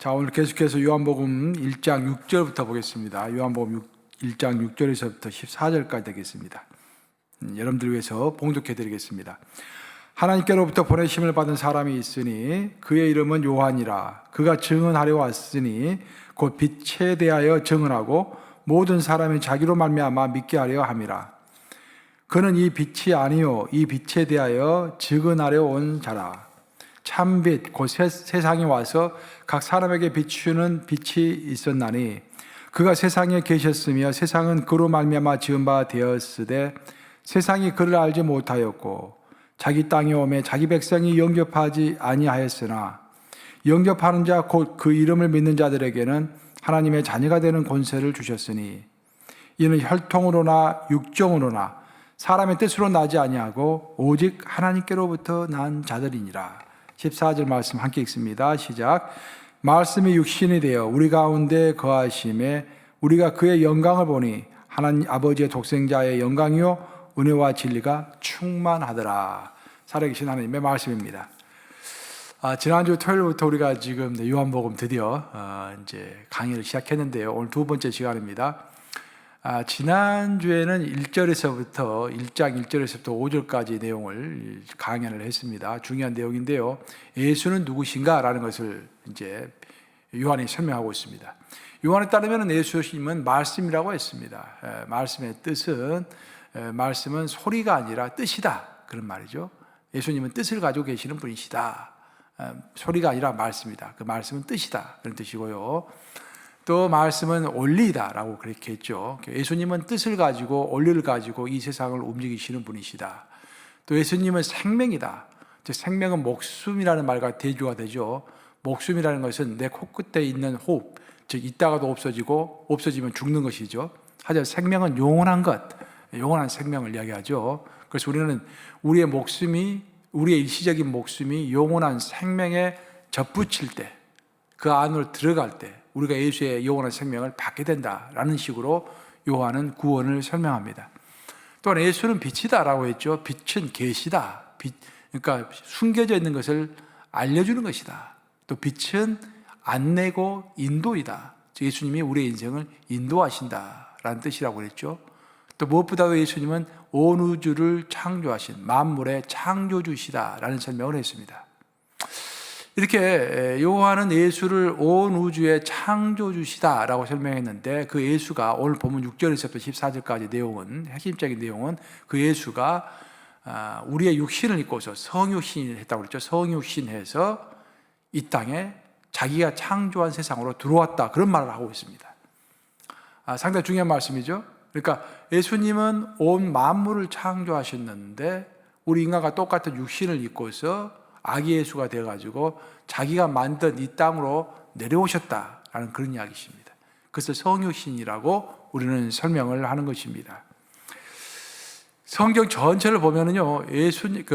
자, 오늘 계속해서 요한복음 1장 6절부터 보겠습니다. 요한복음 1장 6절에서부터 14절까지 되겠습니다. 여러분들 위해서 봉독해 드리겠습니다. 하나님께로부터 보내심을 받은 사람이 있으니 그의 이름은 요한이라. 그가 증언하려 왔으니 곧 빛에 대하여 증언하고 모든 사람이 자기로 말미암아 믿게 하려 함이라. 그는 이 빛이 아니요 이 빛에 대하여 증언하려 온 자라. 참빛 곧 세상에 와서 각 사람에게 비추는 빛이 있었나니 그가 세상에 계셨으며 세상은 그로 말미암아 지은 바 되었으되 세상이 그를 알지 못하였고 자기 땅에 오매 자기 백성이 영접하지 아니하였으나 영접하는 자 곧 그 이름을 믿는 자들에게는 하나님의 자녀가 되는 권세를 주셨으니 이는 혈통으로나 육정으로나 사람의 뜻으로 나지 아니하고 오직 하나님께로부터 난 자들이니라. 14절 말씀 함께 읽습니다. 시작. 말씀이 육신이 되어 우리 가운데 거하심에 우리가 그의 영광을 보니 하나님 아버지의 독생자의 영광이요 은혜와 진리가 충만하더라. 살아계신 하나님의 말씀입니다. 지난주 토요일부터 우리가 지금 요한복음 드디어 이제 강의를 시작했는데요. 오늘 두 번째 시간입니다. 지난주에는 1절에서부터 1장 1절에서부터 5절까지 내용을 강연을 했습니다. 중요한 내용인데요. 예수는 누구신가? 라는 것을 이제 요한이 설명하고 있습니다. 요한에 따르면 예수님은 말씀이라고 했습니다. 말씀의 뜻은 말씀은 소리가 아니라 뜻이다. 그런 말이죠. 예수님은 뜻을 가지고 계시는 분이시다. 소리가 아니라 말씀이다. 그 말씀은 뜻이다. 그런 뜻이고요. 또 말씀은 원리다라고 그렇게 했죠. 예수님은 뜻을 가지고 원리를 가지고 이 세상을 움직이시는 분이시다. 또 예수님은 생명이다. 즉 생명은 목숨이라는 말과 대조가 되죠. 목숨이라는 것은 내 코끝에 있는 호흡, 즉 있다가도 없어지고 없어지면 죽는 것이죠. 하지만 생명은 영원한 것, 영원한 생명을 이야기하죠. 그래서 우리는 우리의 목숨이, 우리의 일시적인 목숨이 영원한 생명에 접붙일 때, 그 안으로 들어갈 때 우리가 예수의 영원한 생명을 받게 된다라는 식으로 요한은 구원을 설명합니다. 또한 예수는 빛이다라고 했죠. 빛은 계시다. 그러니까 숨겨져 있는 것을 알려주는 것이다. 또 빛은 안내고 인도이다. 즉 예수님이 우리의 인생을 인도하신다라는 뜻이라고 그랬죠. 또 무엇보다도 예수님은 온 우주를 창조하신 만물의 창조주시다라는 설명을 했습니다. 이렇게 요한은 예수를 온 우주의 창조주시다라고 설명했는데 그 예수가 오늘 보면 6절에서부터 14절까지 내용은 핵심적인 내용은 그 예수가 우리의 육신을 입고서 성육신을 했다고 그랬죠. 성육신해서 이 땅에 자기가 창조한 세상으로 들어왔다 그런 말을 하고 있습니다. 상당히 중요한 말씀이죠. 그러니까 예수님은 온 만물을 창조하셨는데 우리 인간과 똑같은 육신을 입고서 아기 예수가 되어가지고 자기가 만든 이 땅으로 내려오셨다라는 그런 이야기십니다. 그것을 성육신이라고 우리는 설명을 하는 것입니다. 성경 전체를 보면은요,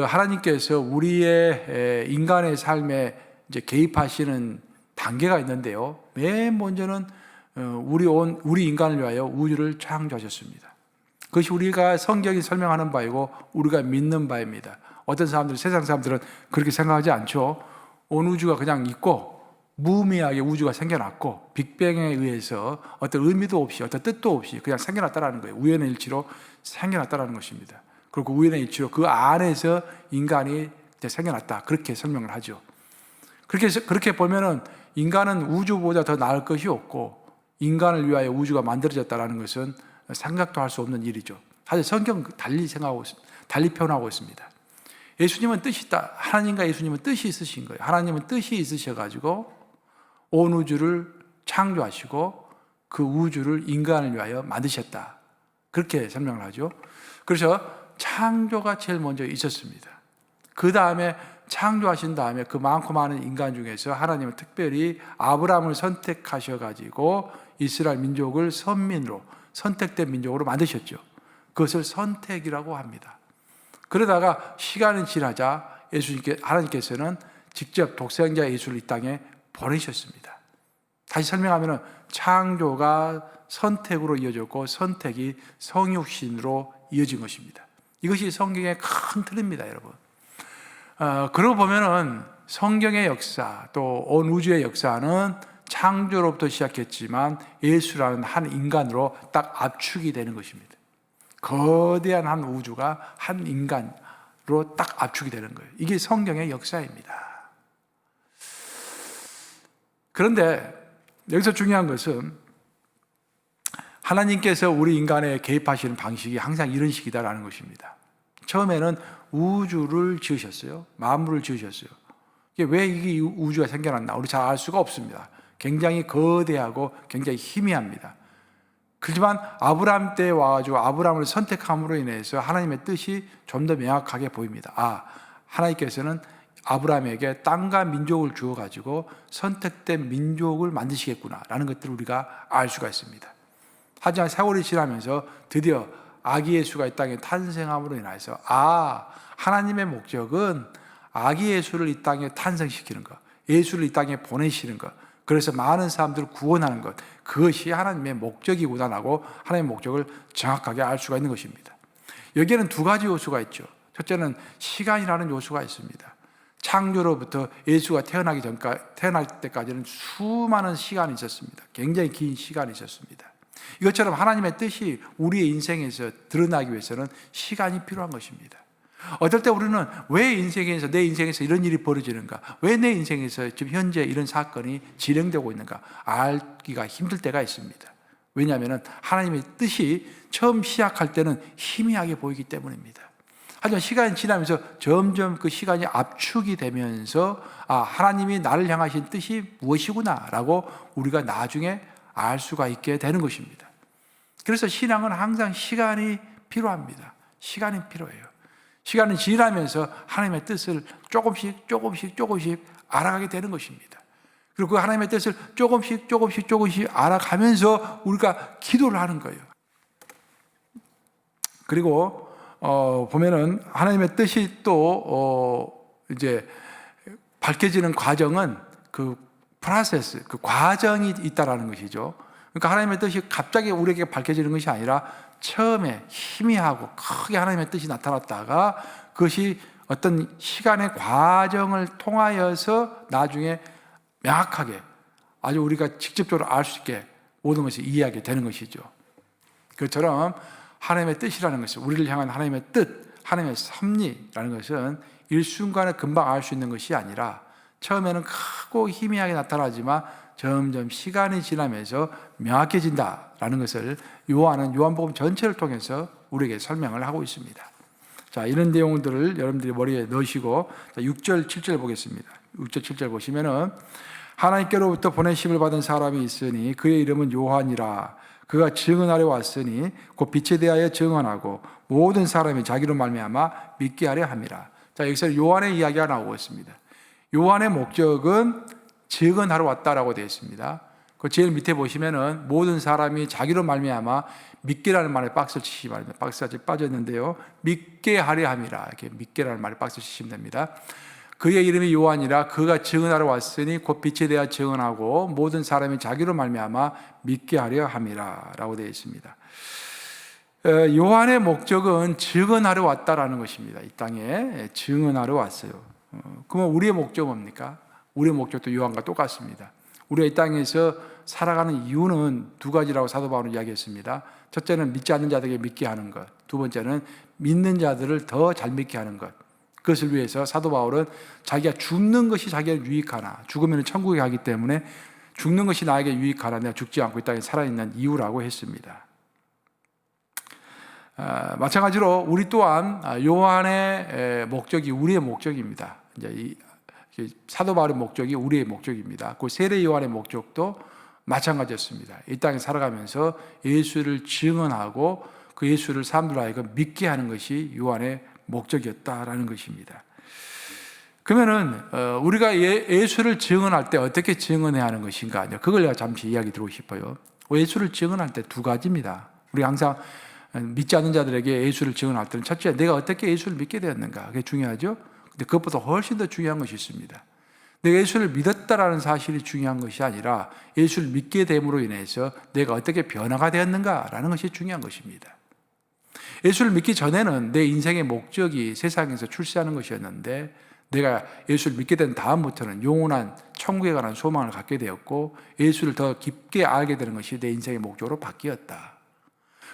하나님께서 우리의 인간의 삶에 이제 개입하시는 단계가 있는데요. 맨 먼저는 우리 인간을 위하여 우주를 창조하셨습니다. 그것이 우리가 성경이 설명하는 바이고 우리가 믿는 바입니다. 어떤 사람들, 세상 사람들은 그렇게 생각하지 않죠. 온 우주가 그냥 있고 무의미하게 우주가 생겨났고 빅뱅에 의해서 어떤 의미도 없이 어떤 뜻도 없이 그냥 생겨났다는 거예요. 우연의 일치로 생겨났다는 것입니다. 그리고 우연의 일치로 그 안에서 인간이 생겨났다. 그렇게 설명을 하죠. 그렇게 보면은 인간은 우주보다 더 나을 것이 없고 인간을 위하여 우주가 만들어졌다는 것은 생각도 할 수 없는 일이죠. 하지만 성경은 달리 표현하고 있습니다. 예수님은 뜻이 있다. 하나님과 예수님은 뜻이 있으신 거예요. 하나님은 뜻이 있으셔가지고 온 우주를 창조하시고 그 우주를 인간을 위하여 만드셨다. 그렇게 설명을 하죠. 그래서 창조가 제일 먼저 있었습니다. 그 다음에 창조하신 다음에 그 많고 많은 인간 중에서 하나님은 특별히 아브라함을 선택하셔가지고 이스라엘 민족을 선민으로 선택된 민족으로 만드셨죠. 그것을 선택이라고 합니다. 그러다가 시간이 지나자 하나님께서는 직접 독생자 예수를 이 땅에 보내셨습니다. 다시 설명하면 창조가 선택으로 이어졌고 선택이 성육신으로 이어진 것입니다. 이것이 성경의 큰 틀입니다, 여러분. 그러고 보면은 성경의 역사 또 온 우주의 역사는 창조로부터 시작했지만 예수라는 한 인간으로 딱 압축이 되는 것입니다. 거대한 한 우주가 한 인간으로 딱 압축이 되는 거예요. 이게 성경의 역사입니다. 그런데 여기서 중요한 것은 하나님께서 우리 인간에 개입하시는 방식이 항상 이런 식이다라는 것입니다. 처음에는 우주를 지으셨어요. 만물을 지으셨어요. 왜 이게 우주가 생겨났나? 우리 잘 알 수가 없습니다. 굉장히 거대하고 굉장히 희미합니다. 그렇지만 아브라함 때 와가지고 아브라함을 선택함으로 인해서 하나님의 뜻이 좀 더 명확하게 보입니다. 하나님께서는 아브라함에게 땅과 민족을 주어가지고 선택된 민족을 만드시겠구나라는 것들을 우리가 알 수가 있습니다. 하지만 세월이 지나면서 드디어 아기 예수가 이 땅에 탄생함으로 인해서 하나님의 목적은 아기 예수를 이 땅에 탄생시키는 것, 예수를 이 땅에 보내시는 것, 그래서 많은 사람들을 구원하는 것, 그것이 하나님의 목적이구나라고 하나님의 목적을 정확하게 알 수가 있는 것입니다. 여기에는 두 가지 요소가 있죠. 첫째는 시간이라는 요소가 있습니다. 창조로부터 예수가 태어날 때까지는 수많은 시간이 있었습니다. 굉장히 긴 시간이 있었습니다. 이것처럼 하나님의 뜻이 우리의 인생에서 드러나기 위해서는 시간이 필요한 것입니다. 어떨 때 우리는 왜 내 인생에서 이런 일이 벌어지는가? 왜 내 인생에서 지금 현재 이런 사건이 진행되고 있는가? 알기가 힘들 때가 있습니다. 왜냐하면 하나님의 뜻이 처음 시작할 때는 희미하게 보이기 때문입니다. 하지만 시간이 지나면서 점점 그 시간이 압축이 되면서 하나님이 나를 향하신 뜻이 무엇이구나라고 우리가 나중에 알 수가 있게 되는 것입니다. 그래서 신앙은 항상 시간이 필요합니다. 시간이 필요해요. 시간이 지나면서 하나님의 뜻을 조금씩 알아가게 되는 것입니다. 그리고 그 하나님의 뜻을 조금씩 알아가면서 우리가 기도를 하는 거예요. 그리고 보면은 하나님의 뜻이 또 이제 밝혀지는 과정은 그 프로세스, 그 과정이 있다라는 것이죠. 그러니까 하나님의 뜻이 갑자기 우리에게 밝혀지는 것이 아니라 처음에 희미하고 크게 하나님의 뜻이 나타났다가 그것이 어떤 시간의 과정을 통하여서 나중에 명확하게 아주 우리가 직접적으로 알 수 있게 모든 것을 이해하게 되는 것이죠. 그처럼 하나님의 뜻이라는 것은 우리를 향한 하나님의 뜻, 하나님의 섭리라는 것은 일순간에 금방 알 수 있는 것이 아니라 처음에는 크고 희미하게 나타나지만 점점 시간이 지나면서 명확해진다라는 것을 요한은 요한복음 전체를 통해서 우리에게 설명을 하고 있습니다. 자, 이런 내용들을 여러분들이 머리에 넣으시고 6절, 7절 보겠습니다. 6절, 7절 보시면은 하나님께로부터 보내심을 받은 사람이 있으니 그의 이름은 요한이라. 그가 증언하려 왔으니 곧 빛에 대하여 증언하고 모든 사람이 자기로 말미암아 믿게 하려 함이라. 자, 여기서 요한의 이야기가 나오고 있습니다. 요한의 목적은 증언하러 왔다라고 되어 있습니다. 그 제일 밑에 보시면은 모든 사람이 자기로 말미암아 믿게라는 말에 박스를 치시기 바랍니다. 박스가 지금 빠졌는데요. 믿게 하려 함이라. 이렇게 믿게라는 말에 박스 치시면 됩니다. 그의 이름이 요한이라. 그가 증언하러 왔으니 곧 빛에 대하여 증언하고 모든 사람이 자기로 말미암아 믿게 하려 함이라라고 되어 있습니다. 요한의 목적은 증언하러 왔다라는 것입니다. 이 땅에 증언하러 왔어요. 그러면 우리의 목적은 뭡니까? 우리의 목적도 요한과 똑같습니다. 우리가 이 땅에서 살아가는 이유는 두 가지라고 사도 바울은 이야기했습니다. 첫째는 믿지 않는 자들에게 믿게 하는 것, 두 번째는 믿는 자들을 더 잘 믿게 하는 것. 그것을 위해서 사도 바울은 자기가 죽는 것이 자기에게 유익하나, 죽으면 천국에 가기 때문에 죽는 것이 나에게 유익하나 내가 죽지 않고 이 땅에 살아있는 이유라고 했습니다. 마찬가지로 우리 또한 요한의 목적이 우리의 목적입니다. 이제 사도 바울의 목적이 우리의 목적입니다. 그 세례 요한의 목적도 마찬가지였습니다. 이 땅에 살아가면서 예수를 증언하고 그 예수를 사람들 하여금 믿게 하는 것이 요한의 목적이었다라는 것입니다. 그러면은 우리가 예수를 증언할 때 어떻게 증언해야 하는 것인가? 그걸 내가 잠시 이야기 드리고 싶어요. 예수를 증언할 때 두 가지입니다. 우리 항상 믿지 않는 자들에게 예수를 증언할 때는 첫째, 내가 어떻게 예수를 믿게 되었는가? 그게 중요하죠. 근데 그것보다 훨씬 더 중요한 것이 있습니다. 내가 예수를 믿었다라는 사실이 중요한 것이 아니라 예수를 믿게 됨으로 인해서 내가 어떻게 변화가 되었는가라는 것이 중요한 것입니다. 예수를 믿기 전에는 내 인생의 목적이 세상에서 출세하는 것이었는데 내가 예수를 믿게 된 다음부터는 영원한 천국에 관한 소망을 갖게 되었고 예수를 더 깊게 알게 되는 것이 내 인생의 목적으로 바뀌었다.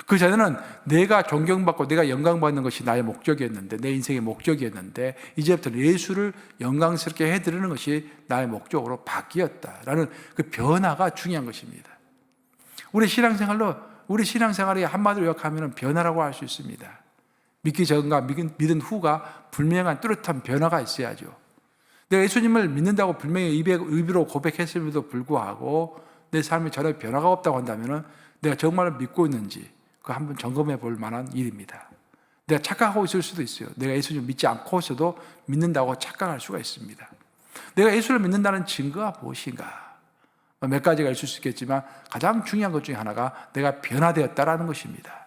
그 전에는 내가 존경받고 내가 영광받는 것이 나의 목적이었는데, 내 인생의 목적이었는데, 이제부터는 예수를 영광스럽게 해드리는 것이 나의 목적으로 바뀌었다라는 그 변화가 중요한 것입니다. 우리 신앙생활이 한마디로 요약하면 변화라고 할 수 있습니다. 믿기 전과 믿은 후가 분명한 뚜렷한 변화가 있어야죠. 내가 예수님을 믿는다고 분명히 입으로 고백했음에도 불구하고 내 삶에 전혀 변화가 없다고 한다면 내가 정말 믿고 있는지 그 한번 점검해 볼 만한 일입니다. 내가 착각하고 있을 수도 있어요. 내가 예수님을 믿지 않고 있어도 믿는다고 착각할 수가 있습니다. 내가 예수를 믿는다는 증거가 무엇인가? 몇 가지가 있을 수 있겠지만 가장 중요한 것 중에 하나가 내가 변화되었다라는 것입니다.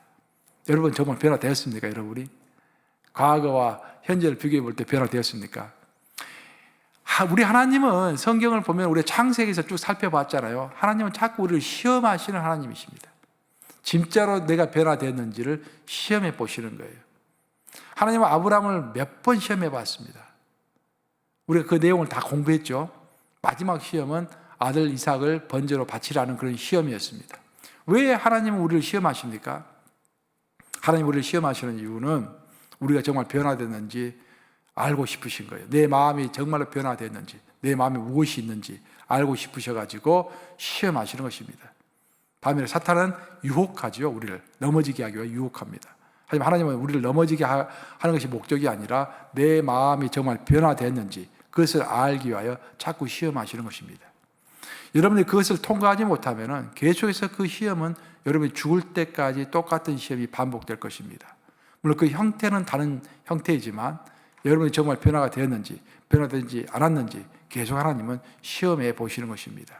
여러분 정말 변화되었습니까? 여러분이 과거와 현재를 비교해 볼 때 변화되었습니까? 우리 하나님은 성경을 보면 우리 창세기에서 쭉 살펴봤잖아요. 하나님은 자꾸 우리를 시험하시는 하나님이십니다. 진짜로 내가 변화되었는지를 시험해 보시는 거예요. 하나님은 아브라함을 몇 번 시험해 봤습니다. 우리가 그 내용을 다 공부했죠. 마지막 시험은 아들 이삭을 번제로 바치라는 그런 시험이었습니다. 왜 하나님은 우리를 시험하십니까? 하나님 우리를 시험하시는 이유는 우리가 정말 변화됐는지 알고 싶으신 거예요. 내 마음이 정말로 변화됐는지, 내 마음에 무엇이 있는지 알고 싶으셔가지고 시험하시는 것입니다. 반면에 사탄은 유혹하죠. 우리를 넘어지게 하기 위해 유혹합니다. 하지만 하나님은 우리를 넘어지게 하는 것이 목적이 아니라 내 마음이 정말 변화됐는지 그것을 알기 위하여 자꾸 시험하시는 것입니다. 여러분이 그것을 통과하지 못하면 계속해서 그 시험은 여러분이 죽을 때까지 똑같은 시험이 반복될 것입니다. 물론 그 형태는 다른 형태이지만 여러분이 정말 변화가 되었는지 변화되지 않았는지 계속 하나님은 시험해 보시는 것입니다.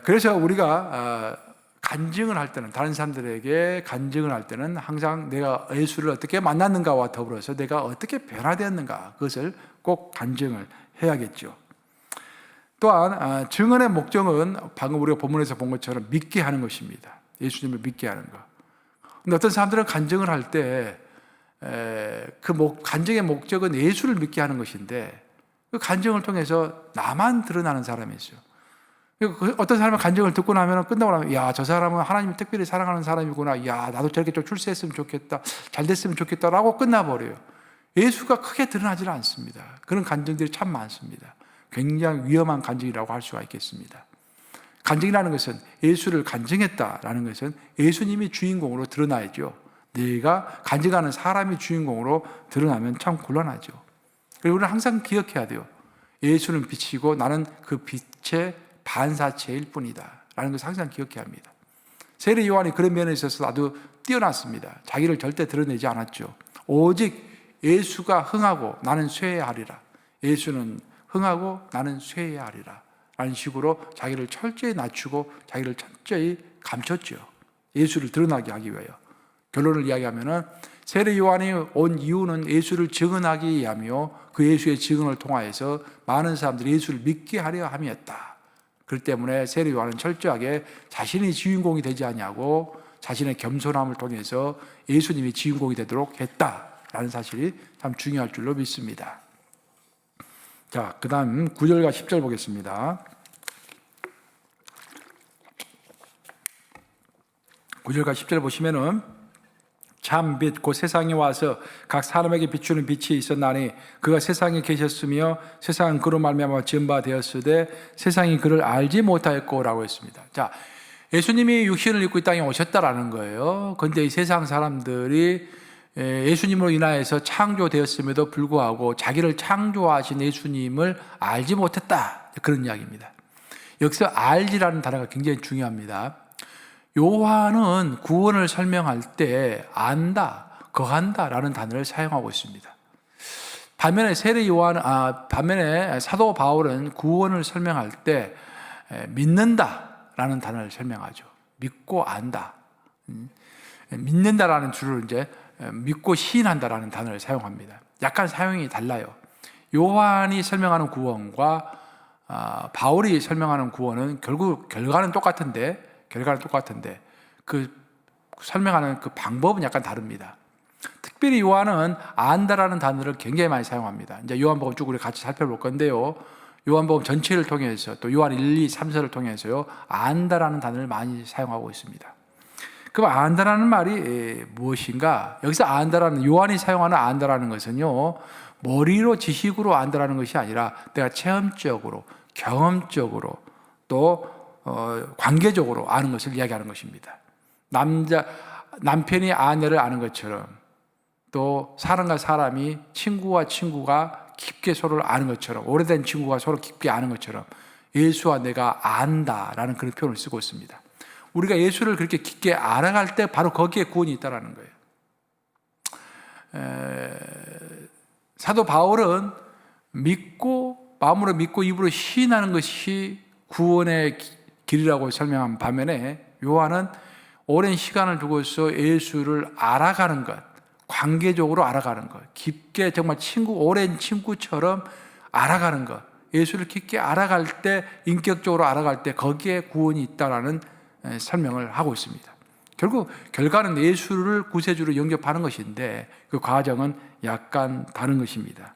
그래서 우리가 간증을 할 때는, 다른 사람들에게 간증을 할 때는 항상 내가 예수를 어떻게 만났는가와 더불어서 내가 어떻게 변화되었는가, 그것을 꼭 간증을 해야겠죠. 또한 증언의 목적은 방금 우리가 본문에서 본 것처럼 믿게 하는 것입니다. 예수님을 믿게 하는 것. 근데 어떤 사람들은 간증을 할 때 그 간증의 목적은 예수를 믿게 하는 것인데 그 간증을 통해서 나만 드러나는 사람이 있어요. 어떤 사람은 간증을 듣고 나면 끝나고 나면 야, 저 사람은 하나님을 특별히 사랑하는 사람이구나. 야, 나도 저렇게 좀 출세했으면 좋겠다. 잘 됐으면 좋겠다라고 끝나버려요. 예수가 크게 드러나질 않습니다. 그런 간증들이 참 많습니다. 굉장히 위험한 간증이라고 할 수가 있겠습니다. 간증이라는 것은 예수를 간증했다라는 것은 예수님이 주인공으로 드러나야죠. 내가 간증하는 사람이 주인공으로 드러나면 참 곤란하죠. 그리고 우리는 항상 기억해야 돼요. 예수는 빛이고 나는 그 빛의 반사체일 뿐이다 라는 것을 항상 기억해야 합니다. 세례 요한이 그런 면에 있어서 아주 뛰어났습니다. 자기를 절대 드러내지 않았죠. 오직 예수가 흥하고 나는 쇠하리라. 예수는 흥하고 나는 쇠하리라 라는 식으로 자기를 철저히 낮추고 자기를 철저히 감췄죠. 예수를 드러나게 하기 위하여. 결론을 이야기하면 세례 요한이 온 이유는 예수를 증언하기 위하며 그 예수의 증언을 통하여서 많은 사람들이 예수를 믿게 하려 함이었다. 그렇기 때문에 세례 요한은 철저하게 자신이 주인공이 되지 아니하고 자신의 겸손함을 통해서 예수님이 주인공이 되도록 했다라는 사실이 참 중요할 줄로 믿습니다. 자, 그 다음 9절과 10절 보겠습니다. 9절과 10절 보시면은 참 빛 곧 세상에 와서 각 사람에게 비추는 빛이 있었나니 그가 세상에 계셨으며 세상은 그로 말미암아 지은 바 되었으되 세상이 그를 알지 못하였고라고 했습니다. 자, 예수님이 육신을 입고 이 땅에 오셨다라는 거예요. 그런데 이 세상 사람들이 예수님으로 인하여서 창조되었음에도 불구하고 자기를 창조하신 예수님을 알지 못했다, 그런 이야기입니다. 여기서 알지라는 단어가 굉장히 중요합니다. 요한은 구원을 설명할 때 안다, 거한다라는 단어를 사용하고 있습니다. 반면에 반면에 사도 바울은 구원을 설명할 때 믿는다라는 단어를 설명하죠. 믿고 안다. 믿는다라는 줄을 이제 믿고 시인한다라는 단어를 사용합니다. 약간 사용이 달라요. 요한이 설명하는 구원과 바울이 설명하는 구원은 결국 결과는 똑같은데 그 설명하는 그 방법은 약간 다릅니다. 특별히 요한은 안다라는 단어를 굉장히 많이 사용합니다. 이제 요한복음 쭉 우리 같이 살펴볼 건데요. 요한복음 전체를 통해서 또 요한 1, 2, 3서를 통해서요. 안다라는 단어를 많이 사용하고 있습니다. 그럼 안다라는 말이 무엇인가? 여기서 안다라는 요한이 사용하는 안다라는 것은요. 머리로 지식으로 안다라는 것이 아니라 내가 체험적으로 경험적으로 또 관계적으로 아는 것을 이야기하는 것입니다. 남편이 아내를 아는 것처럼 또 사람과 사람이 친구와 친구가 깊게 서로를 아는 것처럼 오래된 친구가 서로 깊게 아는 것처럼 예수와 내가 안다라는 그런 표현을 쓰고 있습니다. 우리가 예수를 그렇게 깊게 알아갈 때 바로 거기에 구원이 있다는 거예요. 사도 바울은 마음으로 믿고 입으로 시인하는 것이 구원의 길이라고 설명한 반면에 요한은 오랜 시간을 두고서 예수를 알아가는 것, 관계적으로 알아가는 것, 깊게 정말 오랜 친구처럼 알아가는 것, 예수를 깊게 알아갈 때, 인격적으로 알아갈 때 거기에 구원이 있다라는 설명을 하고 있습니다. 결국 결과는 예수를 구세주로 영접하는 것인데 그 과정은 약간 다른 것입니다.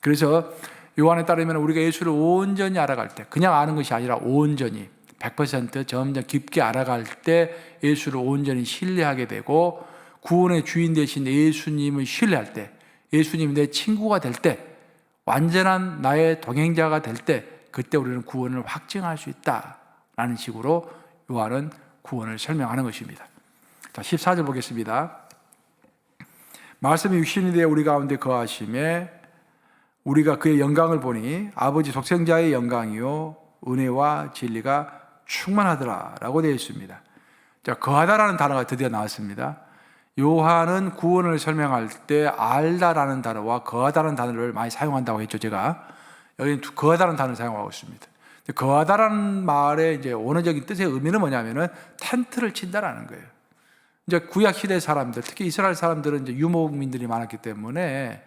그래서 요한에 따르면 우리가 예수를 온전히 알아갈 때, 그냥 아는 것이 아니라 온전히 100% 점점 깊게 알아갈 때 예수를 온전히 신뢰하게 되고 구원의 주인 되신 예수님을 신뢰할 때, 예수님이 내 친구가 될 때, 완전한 나의 동행자가 될 때, 그때 우리는 구원을 확증할 수 있다라는 식으로 요한은 구원을 설명하는 것입니다. 자, 14절 보겠습니다. 말씀이 육신이 되어 우리 가운데 거하심에 우리가 그의 영광을 보니 아버지 독생자의 영광이요 은혜와 진리가 충만하더라 라고 되어 있습니다. 자, 거하다라는 단어가 드디어 나왔습니다. 요한은 구원을 설명할 때 알다라는 단어와 거하다라는 단어를 많이 사용한다고 했죠. 제가 여기는 거하다라는 단어를 사용하고 있습니다. 거하다라는 말의 이제 원어적인 뜻의 의미는 뭐냐면은 텐트를 친다라는 거예요. 이제 구약 시대 사람들, 특히 이스라엘 사람들은 이제 유목민들이 많았기 때문에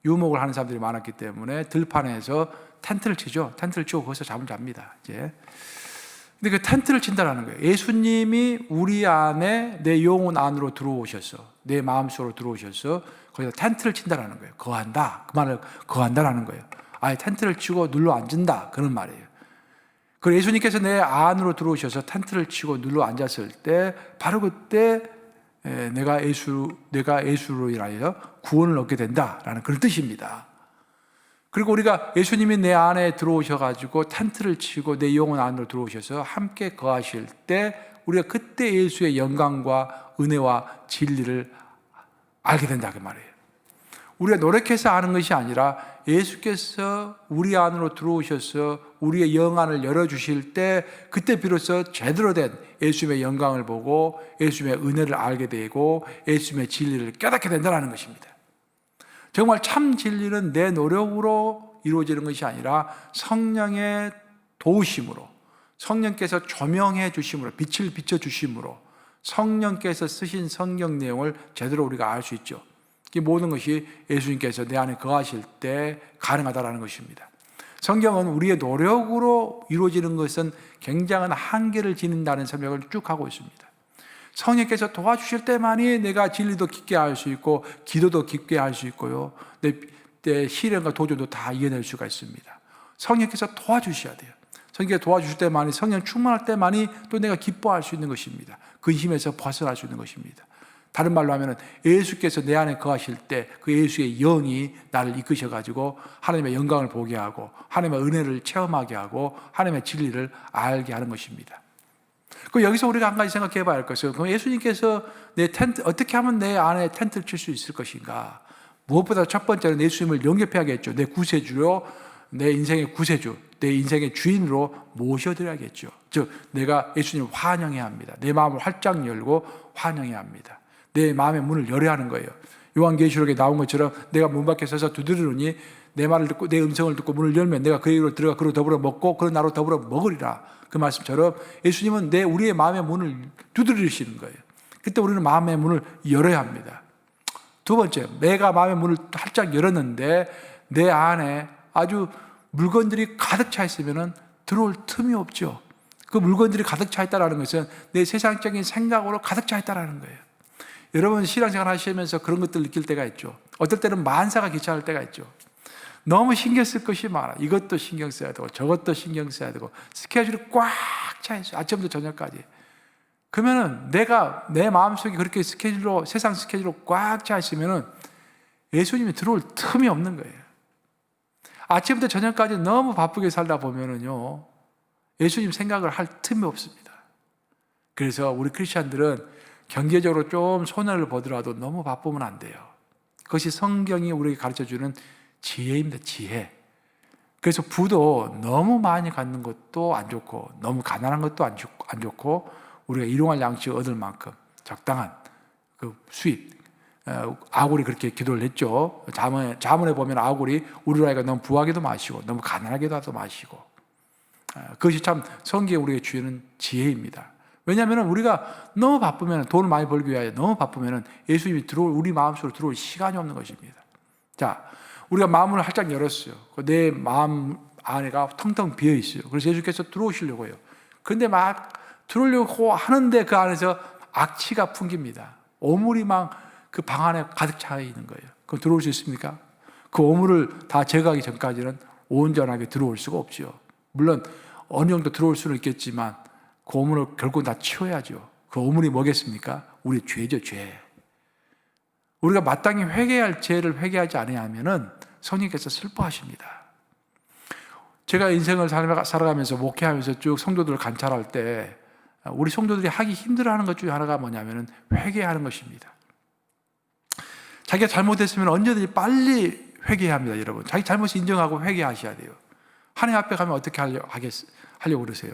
유목을 하는 사람들이 많았기 때문에 들판에서 텐트를 치죠. 텐트를 치고 거기서 잠을 잡니다. 이제. 근데 그 텐트를 친다라는 거예요. 예수님이 우리 안에 내 영혼 안으로 들어오셔서 내 마음속으로 들어오셔서 거기서 텐트를 친다라는 거예요. 거한다. 그 말을 거한다라는 거예요. 아예 텐트를 치고 눌러 앉는다. 그런 말이에요. 그리고 예수님께서 내 안으로 들어오셔서 텐트를 치고 눌러 앉았을 때 바로 그때 내가 예수로 인하여 구원을 얻게 된다라는 그런 뜻입니다. 그리고 우리가 예수님이 내 안에 들어오셔가지고 텐트를 치고 내 영혼 안으로 들어오셔서 함께 거하실 때 우리가 그때 예수의 영광과 은혜와 진리를 알게 된다 그 말이에요. 우리가 노력해서 아는 것이 아니라 예수께서 우리 안으로 들어오셔서 우리의 영안을 열어주실 때 그때 비로소 제대로 된 예수님의 영광을 보고 예수님의 은혜를 알게 되고 예수님의 진리를 깨닫게 된다는 것입니다. 정말 참 진리는 내 노력으로 이루어지는 것이 아니라 성령의 도우심으로, 성령께서 조명해 주심으로, 빛을 비춰 주심으로 성령께서 쓰신 성경 내용을 제대로 우리가 알 수 있죠. 이 모든 것이 예수님께서 내 안에 거하실 때 가능하다는 것입니다. 성경은 우리의 노력으로 이루어지는 것은 굉장한 한계를 지닌다는 설명을 쭉 하고 있습니다. 성령께서 도와주실 때만이 내가 진리도 깊게 알 수 있고 기도도 깊게 할 수 있고요. 내 시련과 도전도 다 이겨낼 수가 있습니다. 성령께서 도와주셔야 돼요. 성령께서 도와주실 때만이, 성령 충만할 때만이 또 내가 기뻐할 수 있는 것입니다. 근심에서 벗어날 수 있는 것입니다. 다른 말로 하면 예수께서 내 안에 거하실 때 그 예수의 영이 나를 이끄셔가지고 하나님의 영광을 보게 하고 하나님의 은혜를 체험하게 하고 하나님의 진리를 알게 하는 것입니다. 그 여기서 우리가 한 가지 생각해 봐야 할 것은 그럼 예수님께서 내 텐트, 어떻게 하면 내 안에 텐트를 칠 수 있을 것인가? 무엇보다 첫 번째는 예수님을 영접해야겠죠. 내 구세주로, 내 인생의 구세주, 내 인생의 주인으로 모셔드려야겠죠. 즉 내가 예수님을 환영해야 합니다. 내 마음을 활짝 열고 환영해야 합니다. 내 마음의 문을 열어야 하는 거예요. 요한계시록에 나온 것처럼 내가 문 밖에 서서 두드리노니 내 말을 듣고 내 음성을 듣고 문을 열면 내가 그에게로 들어가 그로 더불어 먹고 그로 나로 더불어 먹으리라. 그 말씀처럼 예수님은 우리의 마음의 문을 두드리시는 거예요. 그때 우리는 마음의 문을 열어야 합니다. 두 번째, 내가 마음의 문을 활짝 열었는데 내 안에 아주 물건들이 가득 차 있으면 들어올 틈이 없죠. 그 물건들이 가득 차 있다는 것은 내 세상적인 생각으로 가득 차 있다는 거예요. 여러분 신앙생활 하시면서 그런 것들 느낄 때가 있죠. 어떨 때는 만사가 귀찮을 때가 있죠. 너무 신경 쓸 것이 많아. 이것도 신경 써야 되고 저것도 신경 써야 되고 스케줄이 꽉 차 있어요. 아침부터 저녁까지. 그러면은 내가 내 마음속에 그렇게 스케줄로 세상 스케줄로 꽉 차 있으면은 예수님이 들어올 틈이 없는 거예요. 아침부터 저녁까지 너무 바쁘게 살다 보면은요 예수님 생각을 할 틈이 없습니다. 그래서 우리 크리스천들은 경제적으로 좀 손해를 보더라도 너무 바쁘면 안 돼요. 그것이 성경이 우리에게 가르쳐주는 지혜입니다. 지혜. 그래서 부도 너무 많이 갖는 것도 안 좋고 너무 가난한 것도 안 좋고 우리가 일용할 양식을 얻을 만큼 적당한 그 수입. 아굴이 그렇게 기도를 했죠. 자문에 보면 아굴이 우리 아이가 너무 부하게도 마시고 너무 가난하게도 마시고 그것이 참 성경이 우리에게 주는 지혜입니다. 왜냐하면 우리가 너무 바쁘면 돈을 많이 벌기 위하여 너무 바쁘면 예수님이 우리 마음속으로 들어올 시간이 없는 것입니다. 자, 우리가 마음을 활짝 열었어요. 내 마음 안에가 텅텅 비어 있어요. 그래서 예수께서 들어오시려고 해요. 그런데 막 들어오려고 하는데 그 안에서 악취가 풍깁니다. 오물이 막 그 방 안에 가득 차 있는 거예요. 그럼 들어올 수 있습니까? 그 오물을 다 제거하기 전까지는 온전하게 들어올 수가 없죠. 물론 어느 정도 들어올 수는 있겠지만 그 오물을 결국 다 치워야죠. 그 오물이 뭐겠습니까? 우리 죄죠, 죄. 우리가 마땅히 회개할 죄를 회개하지 않으면은 성령께서 슬퍼하십니다. 제가 인생을 살아가면서 목회하면서 쭉 성도들을 관찰할 때 우리 성도들이 하기 힘들어하는 것 중에 하나가 뭐냐면은 회개하는 것입니다. 자기가 잘못했으면 언제든지 빨리 회개해야 합니다, 여러분. 자기 잘못을 인정하고 회개하셔야 돼요. 하나님 앞에 가면 어떻게 하려고 그러세요?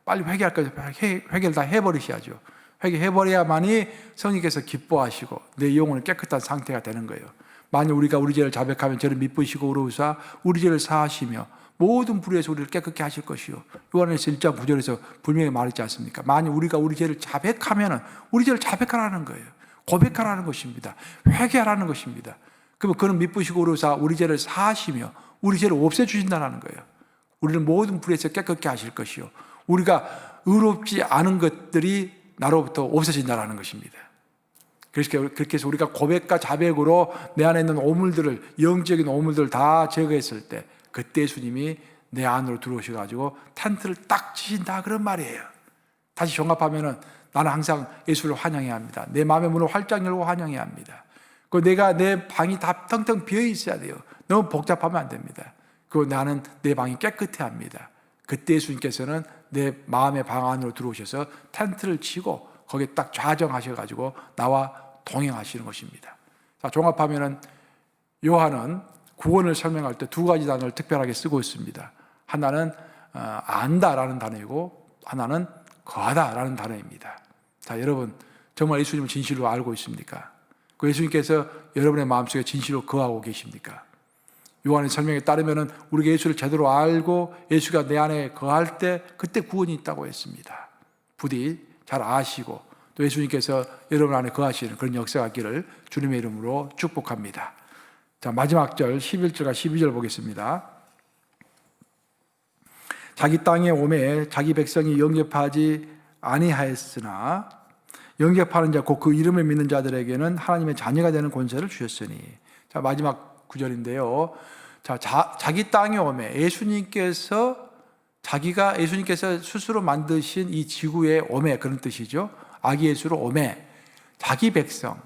빨리 회개할 거죠. 회개를 다 해버리셔야죠. 회개해버려야만이 성령께서 기뻐하시고 내 영혼은 깨끗한 상태가 되는 거예요. 만약 우리가 우리 죄를 자백하면 저를 미쁘시고 의로우사 우리 죄를 사하시며 모든 불의에서 우리를 깨끗게 하실 것이요. 요한에서 1장 9절에서 분명히 말했지 않습니까? 만약 우리가 우리 죄를 자백하면 우리 죄를 자백하라는 거예요. 고백하라는 것입니다. 회개하라는 것입니다. 그러면 그는 미쁘시고 의로우사 우리 죄를 사하시며 우리 죄를 없애주신다는 거예요. 우리를 모든 불의에서 깨끗게 하실 것이요. 우리가 의롭지 않은 것들이 나로부터 없어진다는 것입니다. 그렇게 해서 우리가 고백과 자백으로 내 안에 있는 오물들을, 영적인 오물들을 다 제거했을 때 그때 예수님이 내 안으로 들어오셔가지고 텐트를 딱 치신다 그런 말이에요. 다시 종합하면은 나는 항상 예수를 환영해야 합니다. 내 마음의 문을 활짝 열고 환영해야 합니다. 내가 내 방이 다 텅텅 비어 있어야 돼요. 너무 복잡하면 안 됩니다. 나는 내 방이 깨끗해야 합니다. 그때 예수님께서는 내 마음의 방 안으로 들어오셔서 텐트를 치고 거기에 딱 좌정하셔가지고 나와 동행하시는 것입니다. 자, 종합하면은 요한은 구원을 설명할 때 두 가지 단어를 특별하게 쓰고 있습니다. 하나는 안다라는 단어이고 하나는 거하다라는 단어입니다. 자, 여러분 정말 예수님을 진실로 알고 있습니까? 그 예수님께서 여러분의 마음속에 진실로 거하고 계십니까? 요한의 설명에 따르면 우리가 예수를 제대로 알고 예수가 내 안에 거할 때 그때 구원이 있다고 했습니다. 부디 잘 아시고 또 예수님께서 여러분 안에 거하시는 그런 역사가 있기를 주님의 이름으로 축복합니다. 자, 마지막 절 11절과 12절 보겠습니다. 자기 땅에 오매 자기 백성이 영접하지 아니하였으나 영접하는 자 곧 그 이름을 믿는 자들에게는 하나님의 자녀가 되는 권세를 주셨으니. 자, 마지막 구절인데요. 자, 자기 땅에 오매 예수님께서 스스로 만드신 이 지구에 오매 그런 뜻이죠. 아기 예수로 오매 자기 백성.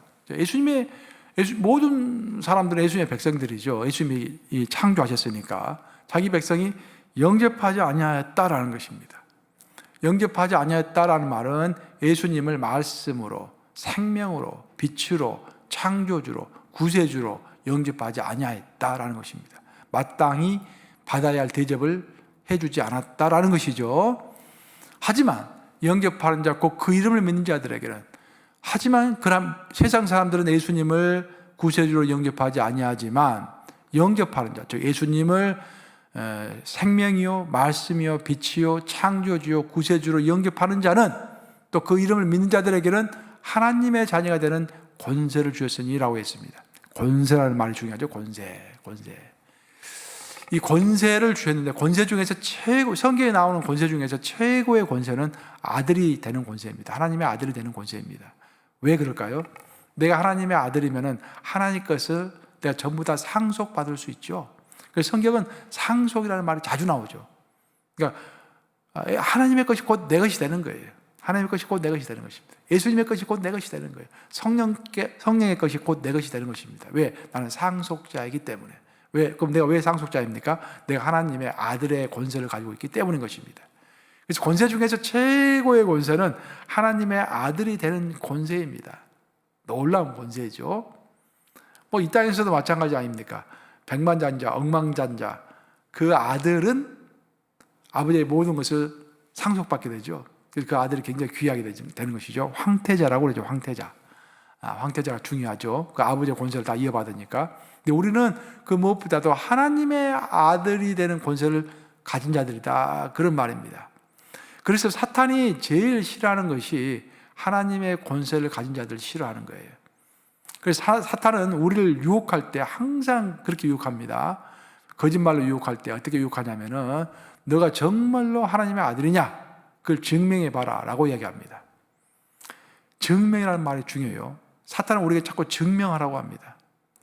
모든 사람들은 예수님의 백성들이죠. 예수님이 창조하셨으니까 자기 백성이 영접하지 아니하였다라는 것입니다. 영접하지 아니하였다라는 말은 예수님을 말씀으로, 생명으로, 빛으로, 창조주로, 구세주로 영접하지 아니하였다라는 것입니다. 마땅히 받아야 할 대접을 해주지 않았다라는 것이죠. 하지만 영접하는 자, 곧 그 이름을 믿는 자들에게는 그럼 세상 사람들은 예수님을 구세주로 영접하지 아니하지만 영접하는 자, 즉 예수님을 생명이요 말씀이요 빛이요 창조주요 구세주로 영접하는 자는 또 그 이름을 믿는 자들에게는 하나님의 자녀가 되는 권세를 주셨으니라고 했습니다. 권세라는 말이 중요하죠. 권세. 이 권세를 주셨는데 권세 중에서 성경에 나오는 권세 중에서 최고의 권세는 아들이 되는 권세입니다. 하나님의 아들이 되는 권세입니다. 왜 그럴까요? 내가 하나님의 아들이면은 하나님 것을 내가 전부 다 상속받을 수 있죠. 그래서 성경은 상속이라는 말이 자주 나오죠. 그러니까 하나님의 것이 곧 내 것이 되는 거예요. 하나님의 것이 곧 내 것이 되는 것입니다. 예수님의 것이 곧 내 것이 되는 거예요. 성령의 것이 곧 내 것이 되는 것입니다. 왜? 나는 상속자이기 때문에. 왜? 그럼 내가 왜 상속자입니까? 내가 하나님의 아들의 권세를 가지고 있기 때문인 것입니다. 그래서 권세 중에서 최고의 권세는 하나님의 아들이 되는 권세입니다. 놀라운 권세죠. 뭐 이 땅에서도 마찬가지 아닙니까? 백만장자, 억만장자, 그 아들은 아버지의 모든 것을 상속받게 되죠. 그래서 그 아들이 굉장히 귀하게 되는 것이죠. 황태자라고 그러죠. 황태자. 황태자가 중요하죠. 그 아버지의 권세를 다 이어받으니까. 근데 우리는 그 무엇보다도 하나님의 아들이 되는 권세를 가진 자들이다. 그런 말입니다. 그래서 사탄이 제일 싫어하는 것이 하나님의 권세를 가진 자들을 싫어하는 거예요. 그래서 사탄은 우리를 유혹할 때 항상 그렇게 유혹합니다. 거짓말로 유혹할 때 어떻게 유혹하냐면은 너가 정말로 하나님의 아들이냐? 그걸 증명해봐라 라고 이야기합니다. 증명이라는 말이 중요해요. 사탄은 우리에게 자꾸 증명하라고 합니다.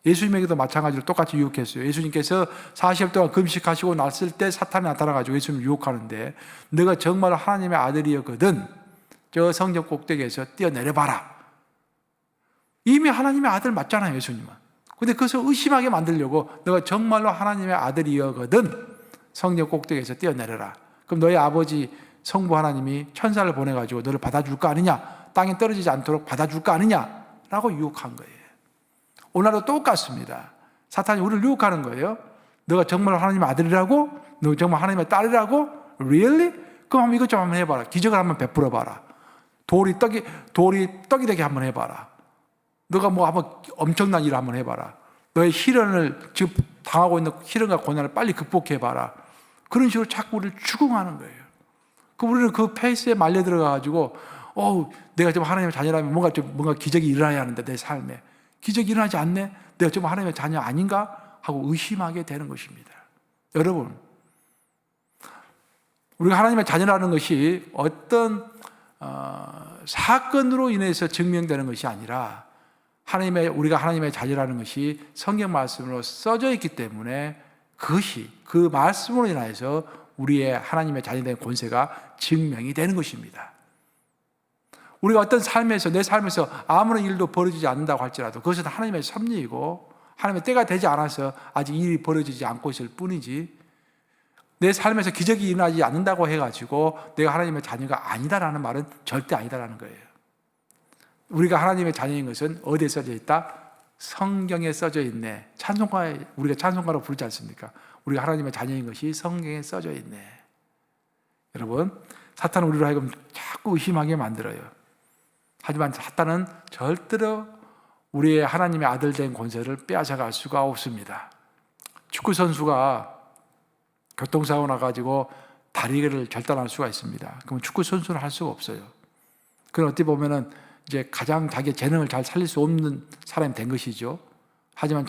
예수님에게도 마찬가지로 똑같이 유혹했어요. 예수님께서 40일 동안 금식하시고 났을 때 사탄이 나타나가지고 예수님을 유혹하는데 너가 정말 하나님의 아들이었거든 저 성전 꼭대기에서 뛰어내려봐라. 이미 하나님의 아들 맞잖아요, 예수님은. 근데 그것을 의심하게 만들려고 너가 정말로 하나님의 아들이었거든 성전 꼭대기에서 뛰어내려라. 그럼 너희 아버지 성부 하나님이 천사를 보내가지고 너를 받아줄 거 아니냐? 땅에 떨어지지 않도록 받아줄 거 아니냐? 라고 유혹한 거예요. 오늘도 똑같습니다. 사탄이 우리를 유혹하는 거예요. 너가 정말 하나님의 아들이라고? 너 정말 하나님의 딸이라고? Really? 그럼 이것 좀 한번 해봐라. 기적을 한번 베풀어봐라. 돌이 떡이 되게 한번 해봐라. 너가 뭐 한번 엄청난 일을 한번 해봐라. 너의 시련을 지금 당하고 있는 시련과 고난을 빨리 극복해봐라. 그런 식으로 자꾸 우리를 추궁하는 거예요. 우리는 그 페이스에 말려 들어가가지고, 내가 좀 하나님의 자녀라면 뭔가 기적이 일어나야 하는데 내 삶에 기적이 일어나지 않네. 내가 좀 하나님의 자녀 아닌가 하고 의심하게 되는 것입니다. 여러분, 우리가 하나님의 자녀라는 것이 어떤 사건으로 인해서 증명되는 것이 아니라 우리가 하나님의 자녀라는 것이 성경 말씀으로 써져 있기 때문에 그것이 그 말씀으로 인하여서 우리의 하나님의 자녀된 권세가 증명이 되는 것입니다. 우리가 어떤 내 삶에서 아무런 일도 벌어지지 않는다고 할지라도 그것은 하나님의 섭리이고 하나님의 때가 되지 않아서 아직 일이 벌어지지 않고 있을 뿐이지 내 삶에서 기적이 일어나지 않는다고 해가지고 내가 하나님의 자녀가 아니다라는 말은 절대 아니다라는 거예요. 우리가 하나님의 자녀인 것은 어디에 써져 있다? 성경에 써져 있네. 우리가 찬송가로 부르지 않습니까? 우리가 하나님의 자녀인 것이 성경에 써져 있네. 여러분, 사탄은 우리로 하여금 자꾸 의심하게 만들어요. 하지만 사탄은 절대로 우리의 하나님의 아들 된 권세를 빼앗아갈 수가 없습니다. 축구 선수가 교통사고 나가지고 다리를 절단할 수가 있습니다. 그러면 축구 선수는 할 수가 없어요. 그건 어떻게 보면은 이제 가장 자기의 재능을 잘 살릴 수 없는 사람이 된 것이죠. 하지만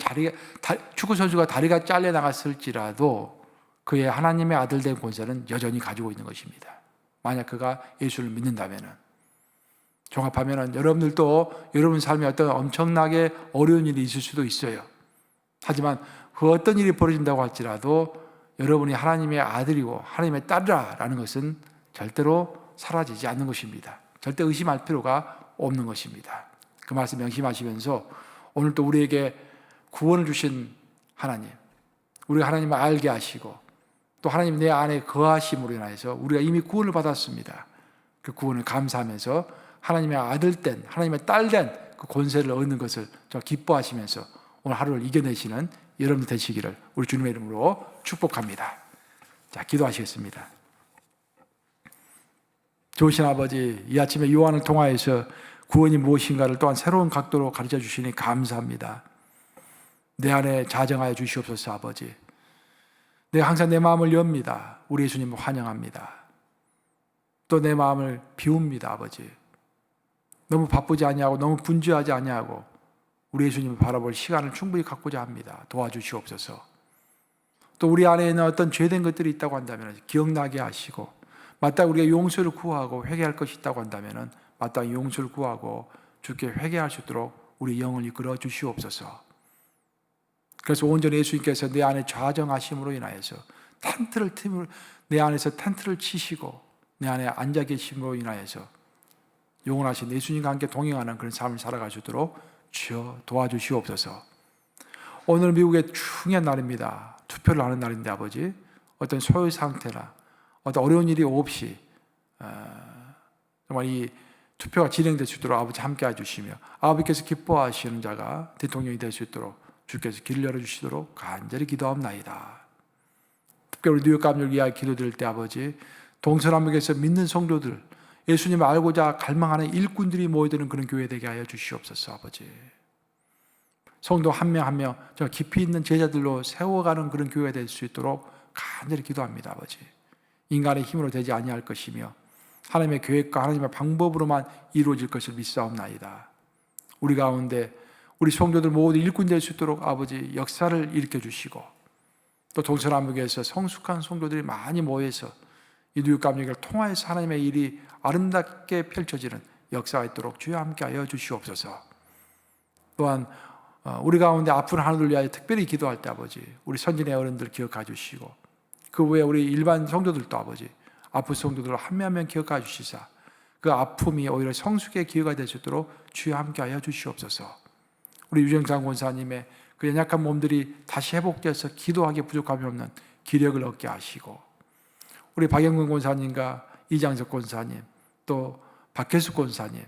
축구 선수가 다리가 잘려 나갔을지라도 그의 하나님의 아들 된 권세는 여전히 가지고 있는 것입니다. 만약 그가 예수를 믿는다면은. 종합하면은 여러분들도 여러분 삶에 어떤 엄청나게 어려운 일이 있을 수도 있어요. 하지만 그 어떤 일이 벌어진다고 할지라도 여러분이 하나님의 아들이고 하나님의 딸이라는 것은 절대로 사라지지 않는 것입니다. 절대 의심할 필요가 없는 것입니다. 그 말씀 명심하시면서 오늘 또 우리에게 구원을 주신 하나님, 우리가 하나님을 알게 하시고 또 하나님 내 안에 거하심으로 인하여서 우리가 이미 구원을 받았습니다. 그 구원을 감사하면서 하나님의 아들된, 하나님의 딸된 그 권세를 얻는 것을 저 기뻐하시면서 오늘 하루를 이겨내시는 여러분 되시기를 우리 주님의 이름으로 축복합니다. 자, 기도하시겠습니다. 좋으신 아버지, 이 아침에 요한을 통하여서 구원이 무엇인가를 또한 새로운 각도로 가르쳐 주시니 감사합니다. 내 안에 자정하여 주시옵소서. 아버지, 내가 항상 내 마음을 엽니다. 우리 예수님을 환영합니다. 또 내 마음을 비웁니다. 아버지, 너무 바쁘지 아니하고 너무 분주하지 아니하고 우리 예수님을 바라볼 시간을 충분히 갖고자 합니다. 도와주시옵소서. 또 우리 안에 있는 어떤 죄된 것들이 있다고 한다면 기억나게 하시고, 마땅히 우리가 용서를 구하고 회개할 것이 있다고 한다면 마땅히 용서를 구하고 주께 회개할 수 있도록 우리 영을 이끌어 주시옵소서. 그래서 온전히 예수님께서 내 안에 좌정하심으로 인하여서 내 안에서 텐트를 치시고 내 안에 앉아 계심으로 인하여서 영원하신 예수님과 함께 동행하는 그런 삶을 살아갈 수 있도록 주여 도와주시옵소서. 오늘 미국의 중요한 날입니다. 투표를 하는 날인데 아버지, 어떤 소요 상태나 어떤 어려운 일이 없이 정말 이 투표가 진행될 수 있도록 아버지 함께 해주시며, 아버지께서 기뻐하시는 자가 대통령이 될 수 있도록 주께서 길을 열어주시도록 간절히 기도합나이다. 특별히 우리 뉴욕 감독을 위하여 기도드릴 때 아버지, 동서남북에서 믿는 성도들, 예수님을 알고자 갈망하는 일꾼들이 모여드는 그런 교회 되게 하여 주시옵소서. 아버지, 성도 한 명 한 명 깊이 있는 제자들로 세워가는 그런 교회가 될 수 있도록 간절히 기도합니다. 아버지, 인간의 힘으로 되지 아니할 것이며 하나님의 계획과 하나님의 방법으로만 이루어질 것을 믿사옵나이다. 우리 가운데 우리 성도들 모두 일꾼 될 수 있도록 아버지 역사를 일으켜 주시고, 또 동서남북에서 성숙한 성도들이 많이 모여서 이 뉴욕 감리교를 통하여서 하나님의 일이 아름답게 펼쳐지는 역사가 있도록 주여 함께하여 주시옵소서. 또한 우리 가운데 아픈 하나님을 위하여 특별히 기도할 때 아버지, 우리 선진의 어른들 기억해 주시고, 그 외에 우리 일반 성도들도 아버지 아픈 성도들을 한 명 한 명 기억해 주시사 그 아픔이 오히려 성숙의 기회가 될 수 있도록 주여 함께하여 주시옵소서. 우리 유정상 권사님의 그 연약한 몸들이 다시 회복되어서 기도하기에 부족함이 없는 기력을 얻게 하시고, 우리 박영근 권사님과 이장석 권사님, 또 박혜숙 권사님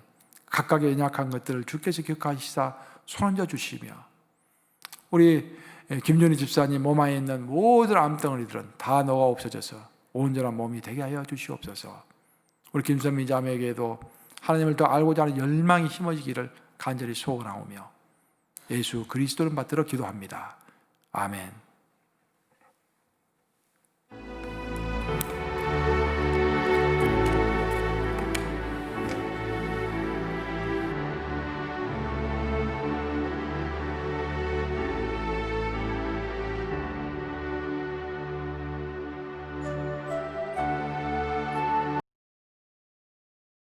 각각의 연약한 것들을 주께서 기억하시사 손얹어 주시며, 우리 김윤희 집사님 몸 안에 있는 모든 암덩어리들은 다 녹아 없어져서 온전한 몸이 되게 하여 주시옵소서. 우리 김선미 자매에게도 하나님을 더 알고자 하는 열망이 심어지기를 간절히 소원하오며 예수 그리스도를 받들어 기도합니다. 아멘.